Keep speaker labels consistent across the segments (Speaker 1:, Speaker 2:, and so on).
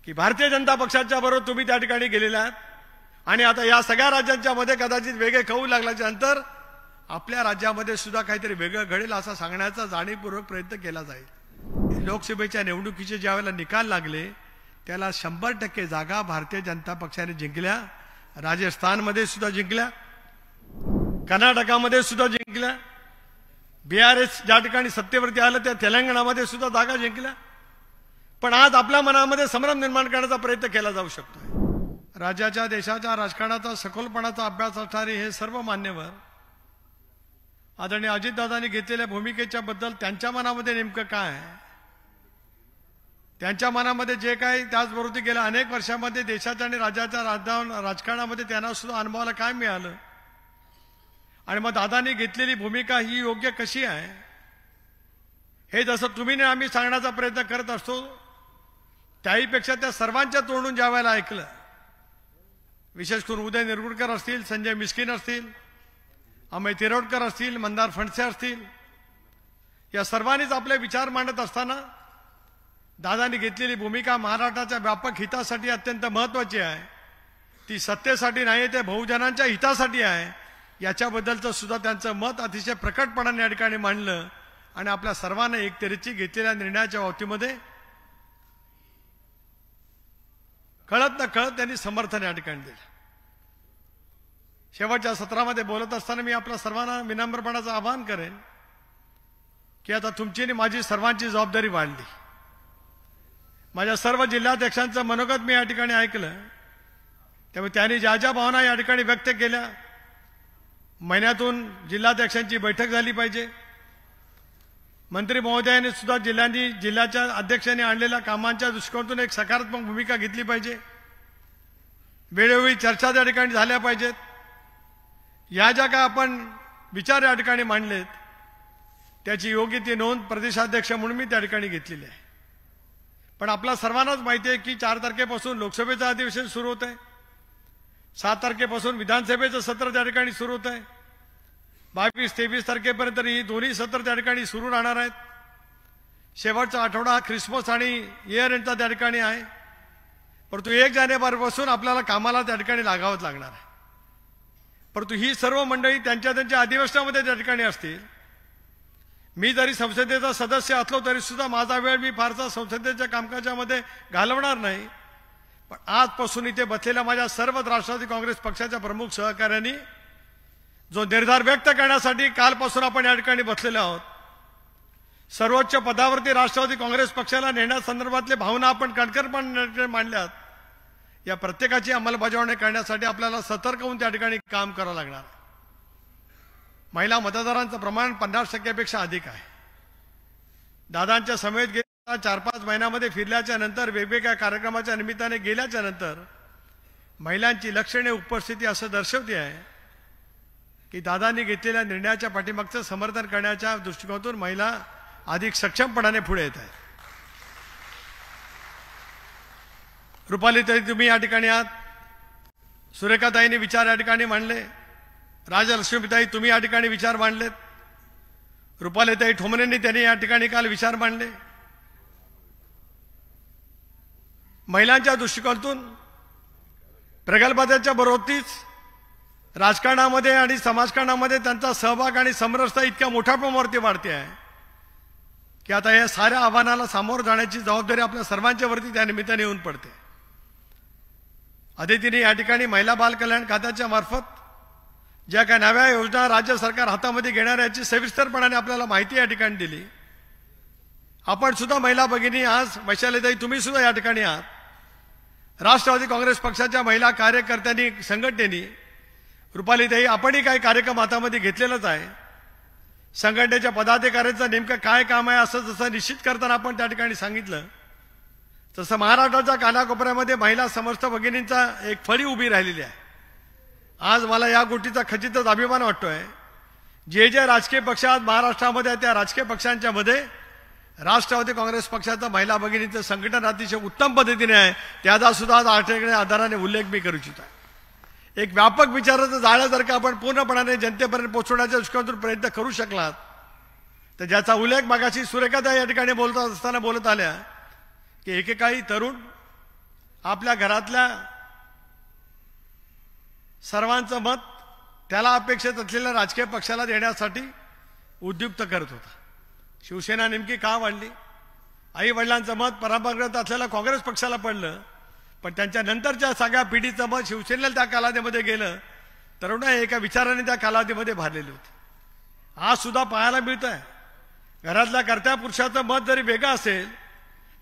Speaker 1: की भारतीय जनता पक्षाच्या बरोबर तुम्ही त्या ठिकाणी गेलेले आहात आणि आता या सगळ्या राज्यांच्या मध्ये कदाचित वेगळे खाऊ लागल्याच्या नंतर आपल्या राज्यामध्ये सुद्धा काहीतरी वेगळं घडेल असं सांगण्याचा जाणीवपूर्वक प्रयत्न केला जाईल। लोकसभेच्या निवडणुकीचे ज्यावेळेला निकाल लागले त्याला 100% जागा भारतीय जनता पक्षाने जिंकल्या। राजस्थानमध्ये सुद्धा जिंकल्या, कर्नाटकामध्ये सुद्धा जिंकल्या, BRS ज्या ठिकाणी सत्तेवरती आलं त्या तेलंगणामध्ये सुद्धा जागा जिंकल्या। पण आज आपल्या मनामध्ये संभ्रम निर्माण करण्याचा प्रयत्न केला जाऊ शकतो। राज्याच्या देशाच्या राजकारणाचा सखोलपणाचा अभ्यास असणारे हे सर्व मान्यवर आदरणीय अजितदादांनी घेतलेल्या भूमिकेच्या बद्दल त्यांच्या मनामध्ये नेमकं काय आहे, त्यांच्या मनामध्ये जे काही त्याचबरोबर गेल्या अनेक वर्षांमध्ये देशाच्या आणि राज्याच्या राजकारणामध्ये त्यांना सुद्धा अनुभवाला काय मिळालं आणि मग दादांनी घेतलेली भूमिका ही योग्य कशी आहे हे जसं तुम्ही आम्ही सांगण्याचा प्रयत्न करत असतो त्याहीपेक्षा त्या सर्वांच्या तोंडून ज्या वेळेला ऐकलं, विशेष करून उदय निरगुडकर असतील, संजय मिस्किन असतील, अमय तिरोडकर असतील, मंदार फणसे असतील, या सर्वांनीच आपले विचार मांडत असताना दादांनी घेतलेली भूमिका महाराष्ट्राच्या व्यापक हितासाठी अत्यंत महत्त्वाची आहे। ती सत्तेसाठी नाही, ते बहुजनांच्या हितासाठी आहे याच्याबद्दलचं सुद्धा त्यांचं मत अतिशय प्रकटपणाने या ठिकाणी मांडलं आणि आपल्या सर्वांना एकतेरीची घेतलेल्या निर्णयाच्या बाबतीमध्ये कळत न कळत त्यांनी समर्थन या ठिकाणी दिलं। शेवटच्या सत्रामध्ये बोलत असताना मी आपल्या सर्वांना विनम्रपणाचं आवाहन करेन की आता तुमची आणि माझी सर्वांची जबाबदारी वाढली। माझ्या सर्व जिल्हाध्यक्षांचं मनोगत मी या ठिकाणी ऐकलं, त्यामुळे त्यांनी ज्या ज्या भावना या ठिकाणी व्यक्त केल्या, महिन्यातून जिल्हाध्यक्षांची बैठक झाली पाहिजे, मंत्री महोदयांनी सुद्धा जिल्ह्याच्या अध्यक्षांनी आणलेल्या कामांच्या दृष्टिकोनातून एक सकारात्मक भूमिका घेतली पाहिजे, वेळोवेळी चर्चा त्या ठिकाणी झाल्या पाहिजेत, या ज्या काय आपण विचार या ठिकाणी मांडलेत त्याची योग्य ती नोंद प्रदेशाध्यक्ष म्हणून मी त्या ठिकाणी घेतलेली आहे। पण आपल्या सर्वांनाच माहिती आहे की 4 तारखेपासून लोकसभेचं अधिवेशन सुरू होत आहे, 7 तारखेपासून विधानसभेचं सत्र त्या ठिकाणी सुरू होत आहे, 22-23 तारखेपर्यंत ही दोन्ही सत्र त्या ठिकाणी सुरू राहणार आहेत। शेवटचा आठवडा हा ख्रिसमस आणि इयर एंडचा त्या ठिकाणी आहे, परंतु 1 जानेवारीपासून आपल्याला कामाला त्या ठिकाणी लागावंच लागणार आहे। परंतु ही सर्व मंडळी त्यांच्या अधिवेशनामध्ये त्या ठिकाणी असतील। मी जरी संसदेचा सदस्य असलो तरी सुद्धा माझा वेळ मी फारसा संसदेच्या कामकाजामध्ये घालवणार नाही। पण आजपासून इथे बसलेल्या माझ्या सर्व राष्ट्रवादी काँग्रेस पक्षाच्या प्रमुख सहकाऱ्यांनी जो निर्धार व्यक्त करण्यासाठी कालपासून आपण या ठिकाणी बसलेले आहोत, सर्वोच्च पदावरती राष्ट्रवादी काँग्रेस पक्षाला नेण्यासंदर्भातले भावना आपण कणखरपणे मांडल्यात, या प्रत्येकाची अंमलबजावणी करण्यासाठी आपल्याला सतर्क होऊन त्या ठिकाणी काम करावं लागणार। महिला मतदारांचं प्रमाण 50% अधिक आहे। दादांच्या समेत गेल्या 4-5 महिन्यामध्ये फिरल्याच्या नंतर वेगवेगळ्या कार्यक्रमाच्या निमित्ताने गेल्याच्या नंतर महिलांची लक्षणीय उपस्थिती असं दर्शवते आहे की दादांनी घेतलेल्या निर्णयाच्या पाठीमागचं समर्थन करण्याच्या दृष्टिकोनातून महिला अधिक सक्षमपणाने पुढे येत आहेत। रुपालीताई तुम्ही या ठिकाणी आहात, सुरेखाताईंनी विचार या ठिकाणी मांडले, राजलक्ष्मीताई तुम्ही या ठिकाणी विचार मांडलेत, रुपालीताई ठोंबरेंनी त्यांनी या ठिकाणी काल विचार मांडले। महिलांच्या दृष्टिकोनातून प्रगल्भतेच्या बरोबरीच राजकारणामध्ये आणि समाजकारणामध्ये त्यांचा सहभाग आणि समरसता इतक्या मोठ्या प्रमाणावरती वाढते आहे की आता या साऱ्या आव्हानाला सामोरं जाण्याची जबाबदारी आपल्या सर्वांच्या वरती त्या निमित्ताने येऊन पडते। अदितीने या ठिकाणी महिला बाल कल्याण खात्याच्या मार्फत ज्या काही नव्या योजना राज्य सरकार हातामध्ये घेणार याची सविस्तरपणाने आपल्याला माहिती या ठिकाणी दिली। आपण सुद्धा महिला भगिनी आज वैशालीताई तुम्ही सुद्धा या ठिकाणी आहात, राष्ट्रवादी काँग्रेस पक्षाच्या महिला कार्यकर्त्यांनी संघटनेनी रुपालीताई आपणही काही कार्यक्रम हातामध्ये घेतलेलाच आहे। संघटनेच्या पदाधिकाऱ्यांचं नेमकं काय काम आहे असं जसं निश्चित करताना आपण त्या ठिकाणी सांगितलं, तसं महाराष्ट्राच्या कानाकोपऱ्यामध्ये महिला समस्त भगिनींचा एक फळी उभी राहिलेली आहे। आज मला या गोष्टीचा खचितच अभिमान वाटतोय, जे जे राजकीय पक्ष आज महाराष्ट्रामध्ये त्या राजकीय पक्षांच्या मध्ये राष्ट्रवादी काँग्रेस पक्षाचा महिला भगिनींचं संघटन अतिशय उत्तम पद्धतीने आहे, त्याचा सुद्धा आधाराने उल्लेख मी करू इच्छितो। एक व्यापक विचाराचं जाळं जर का आपण पूर्णपणाने जनतेपर्यंत पोहोचवण्याच्या दृष्टिकोनातून प्रयत्न करू शकलात तर ज्याचा उल्लेख मागाशी सुरेखाताई या ठिकाणी बोलत असताना बोलत आल्या की एकेकाळी तरुण आपल्या घरातल्या सर्वांचं मत त्याला अपेक्षित असलेल्या राजकीय पक्षाला देण्यासाठी उद्युक्त करत होता. शिवसेना नेमकी का वाढली? आई वडिलांचं मत परंपरागत असलेल्या काँग्रेस पक्षाला पडलं, पण त्यांच्या नंतरच्या सगळ्या पिढीचं मत शिवसेनेला त्या कालावधीमध्ये गेलं. तरुण एका विचाराने त्या कालावधीमध्ये भारलेली होती. आज सुद्धा पाहायला मिळत आहे, घरातल्या कर्त्या पुरुषाचं मत जरी वेगळं असेल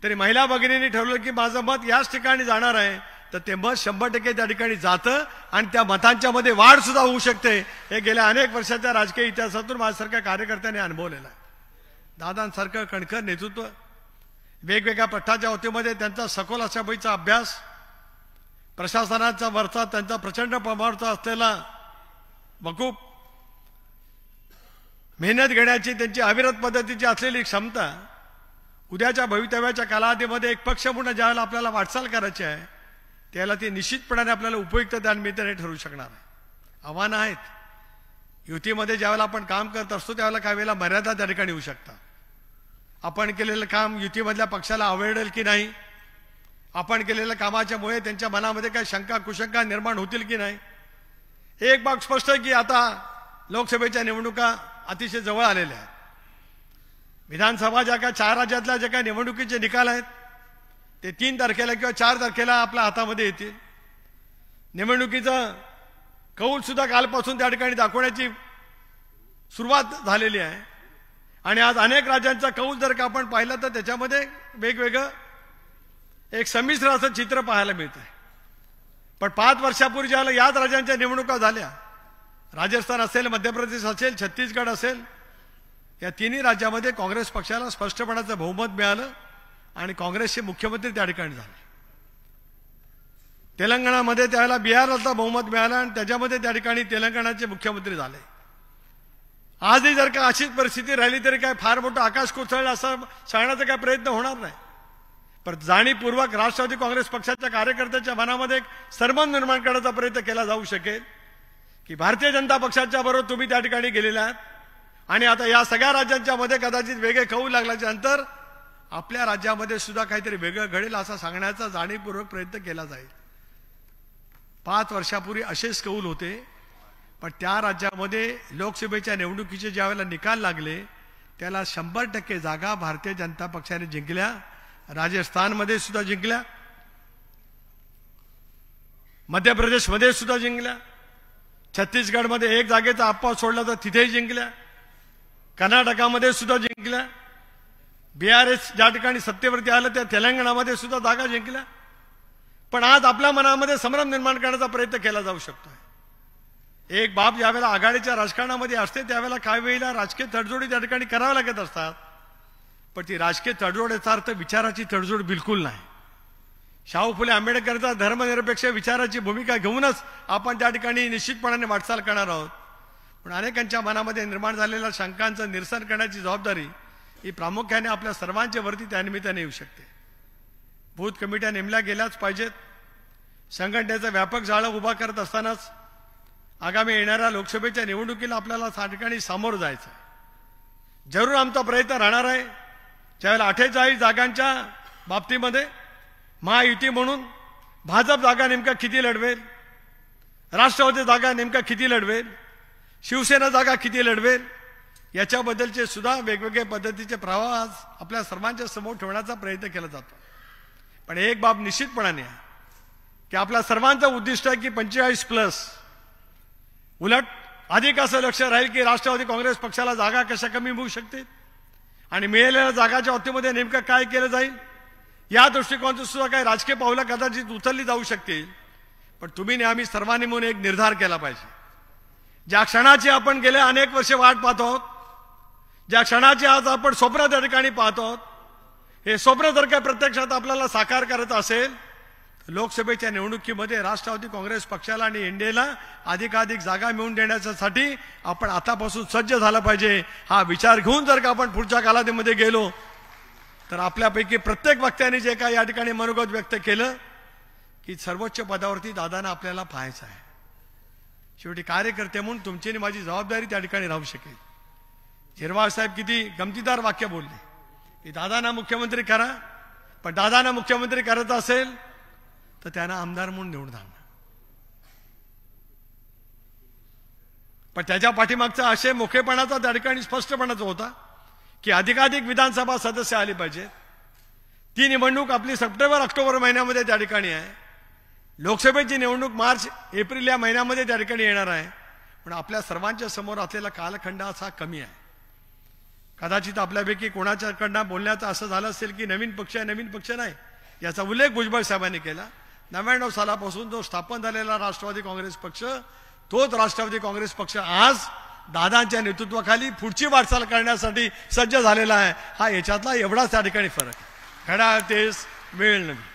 Speaker 1: तरी महिला भगिनींनी ठरवलं की माझं मत याच ठिकाणी जाणार आहे, तर ते मत 100% त्या ठिकाणी जातं आणि त्या मतांच्या मध्ये वाढ सुद्धा होऊ शकते. हे गेल्या अनेक वर्षाच्या राजकीय इतिहासातून माझ्यासारख्या कार्यकर्त्यांनी अनुभवलेलं आहे. दादांसारखं कणखर नेतृत्व, वेगवेगळ्या पट्टाच्या होतीमध्ये त्यांचा सखोल अशाबाईचा अभ्यास, प्रशासनाचा वरचा त्यांचा प्रचंड प्रमाणाचा असलेला वकूफ, मेहनत घेण्याची त्यांची अविरत पद्धतीची असलेली क्षमता, उद्याच्या भवितव्याच्या कालावधीमध्ये एक पक्ष म्हणून ज्यावेळेला आपल्याला वाटचाल करायची आहे त्याला ती निश्चितपणाने आपल्याला उपयुक्त त्यानिमित्ताने ठरू शकणार आहे. आव्हानं आहेत. युतीमध्ये ज्यावेळेला आपण काम करत असतो त्यावेळेला काही वेळेला मर्यादा त्या ठिकाणी येऊ शकतात. आपण केलेलं काम युतीमधल्या पक्षाला आवडेल की नाही, आपण केलेल्या कामाच्यामुळे त्यांच्या मनामध्ये काही शंका कुशंका निर्माण होतील की नाही. एक बाब स्पष्ट आहे की आता लोकसभेच्या निवडणुका अतिशय जवळ आलेल्या आहेत. विधानसभा ज्या काय 4 राज्यातल्या जे काही निवडणुकीचे निकाल आहेत ते 3 तारखेला किंवा 4 तारखेला आपल्या हातामध्ये येतील. निवडणुकीचा कौल सुद्धा कालपासून त्या ठिकाणी दाखवण्याची सुरुवात झालेली आहे आणि आज अनेक राज्यांचा कौल जर का आपण पाहिलं तर त्याच्यामध्ये वेगवेगळं एक संमिश्र असं चित्र पाहायला मिळतं. पण 5 वर्षापूर्वी ज्याला याच राज्यांच्या निवडणुका झाल्या, राजस्थान असेल, मध्य प्रदेश असेल, छत्तीसगड असेल, या तिन्ही राज्यामध्ये काँग्रेस पक्षाला स्पष्टपणाचं बहुमत मिळालं आणि काँग्रेसचे मुख्यमंत्री त्या ठिकाणी झाले. तेलंगणामध्ये त्याला बिहारला बहुमत मिळालं आणि त्याच्यामध्ये त्या ठिकाणी तेलंगणाचे मुख्यमंत्री झाले. आजही जर का अशीच परिस्थिती राहिली तरी काय फार मोठं आकाश कोसळलं असं सांगण्याचा काय प्रयत्न होणार नाही. पण जाणीवपूर्वक राष्ट्रवादी काँग्रेस पक्षाच्या कार्यकर्त्याच्या मनामध्ये एक सरमन निर्माण करण्याचा प्रयत्न केला जाऊ शकेल की भारतीय जनता पक्षाच्या बरोबर तुम्ही त्या ठिकाणी गेलेले आहात आणि आता या सगळ्या राज्यांच्या मध्ये कदाचित वेगळे कौल लागल्याच्या नंतर आपल्या राज्यामध्ये सुद्धा काहीतरी वेगळं घडेल असं सांगण्याचा जाणीवपूर्वक प्रयत्न केला जाईल. 5 वर्षापूर्वी असेच कौल होते, पण त्या राज्यामध्ये लोकसभेच्या निवडणुकीचे ज्यावेळेला निकाल लागले त्याला 100% जागा भारतीय जनता पक्षाने जिंकल्या. राजस्थानमध्ये सुद्धा जिंकल्या, मध्य प्रदेशमध्ये सुद्धा जिंकल्या, छत्तीसगडमध्ये 1 जागेचा अपवाद सोडला तर तिथेही जिंकल्या, कर्नाटकामध्ये सुद्धा जिंकल्या, बीआरएस ज्या ठिकाणी सत्तेवरती आलं त्या तेलंगणामध्ये सुद्धा जागा जिंकल्या. पण आज आपल्या मनामध्ये संभ्रम निर्माण करण्याचा प्रयत्न केला जाऊ शकतो. एक बाब ज्यावेळेला आघाडीच्या राजकारणामध्ये असते त्यावेळेला काही वेळेला राजकीय तडजोडी त्या ठिकाणी कराव्या लागत असतात, पण ती राजकीय तडजोड याचा अर्थ विचाराची तडजोड बिलकुल नाही. शाहू फुले आंबेडकरचा धर्मनिरपेक्ष विचाराची भूमिका घेऊनच आपण त्या ठिकाणी निश्चितपणाने वाटचाल करणार आहोत. पण अनेकांच्या मनामध्ये निर्माण झालेल्या शंकांचं निरसन करण्याची जबाबदारी ही प्रामुख्याने आपल्या सर्वांच्या वरती त्यानिमित्ताने येऊ शकते. बूथ कमिट्या नेमल्या गेल्याच पाहिजेत. संघटनेचं व्यापक जाळं उभा करत असतानाच आगामी येणाऱ्या लोकसभेच्या निवडणुकीला आपल्याला त्या ठिकाणी सामोरं जायचं आहे. जरूर आमचा प्रयत्न राहणार आहे. ज्यावेळेला 48 जागांच्या बाबतीमध्ये महायुती म्हणून भाजप जागा नेमका किती लढवेल, राष्ट्रवादी जागा नेमका किती लढवेल, शिवसेना जागा किती लढवेल, याच्याबद्दलचे सुद्धा वेगवेगळ्या पद्धतीचे प्रवाह आज आपल्या सर्वांच्या समोर ठेवण्याचा प्रयत्न केला जातो. पण एक बाब निश्चितपणाने आहे की आपल्या सर्वांचं उद्दिष्ट आहे की 45+. उलट अधिक असं लक्ष राहील की राष्ट्रवादी काँग्रेस पक्षाला जागा कशा कमी होऊ शकते आणि मिळालेल्या जागाच्या बाबतीमध्ये नेमकं काय केलं जाईल या दृष्टिकोनातून सुद्धा काही राजकीय पावलं कदाचित उचलली जाऊ शकतील. पण तुम्ही नेहमी सर्वांनी म्हणून एक निर्धार केला पाहिजे. ज्या क्षणाची आपण गेले अनेक वर्ष वाट पाहतो आहोत, ज्या क्षणाची आज आपण स्वप्न त्या ठिकाणी पाहतो आहोत, हे स्वप्न जर का प्रत्यक्षात आपल्याला साकार करत असेल लोकसभेच्या निवडणुकीमध्ये राष्ट्रवादी काँग्रेस पक्षाला आणि एनडीएला अधिकाधिक जागा मिळवून देण्यासाठी आपण आतापासून सज्ज झालं पाहिजे. हा विचार घेऊन जर का आपण पुढच्या कालावधीमध्ये गेलो तर आपल्यापैकी प्रत्येक वक्त्याने जे काही या ठिकाणी मनोगत व्यक्त केलं की सर्वोच्च पदावरती दादांना आपल्याला पाहायचं आहे. शेवटी कार्यकर्ते म्हणून तुमची आणि माझी जबाबदारी त्या ठिकाणी राहू शकेल. झिरवाळ साहेब किती गमतीदार वाक्य बोलले की दादांना मुख्यमंत्री करा, पण दादांना मुख्यमंत्री करत असेल तर त्यांना आमदार म्हणून निवडून आणणं. पण त्याच्या पाठीमागचा आशय मोठेपणाचा त्या ठिकाणी स्पष्टपणाचा होता की अधिकाधिक विधानसभा सदस्य आले पाहिजेत. ती निवडणूक आपली सप्टेंबर ऑक्टोबर महिन्यामध्ये त्या ठिकाणी आहे. लोकसभेची निवडणूक मार्च एप्रिल या महिन्यामध्ये त्या ठिकाणी येणार आहे. पण आपल्या सर्वांच्या समोर असलेला कालखंड असा कमी आहे. कदाचित आपल्यापैकी कोणाच्याकडनं बोलण्याचं असं झालं असेल की नवीन पक्ष आहे, नवीन पक्ष नाही. याचा उल्लेख भुजबळ साहेबांनी केला. 99 सालापासून जो स्थापन झालेला राष्ट्रवादी काँग्रेस पक्ष, तोच राष्ट्रवादी काँग्रेस पक्ष आज दादांच्या नेतृत्वाखाली पुढची वाटचाल करण्यासाठी सज्ज झालेला आहे. हा याच्यातला एवढाच त्या ठिकाणी फरक. घड्याळ तेच वेळ नवी.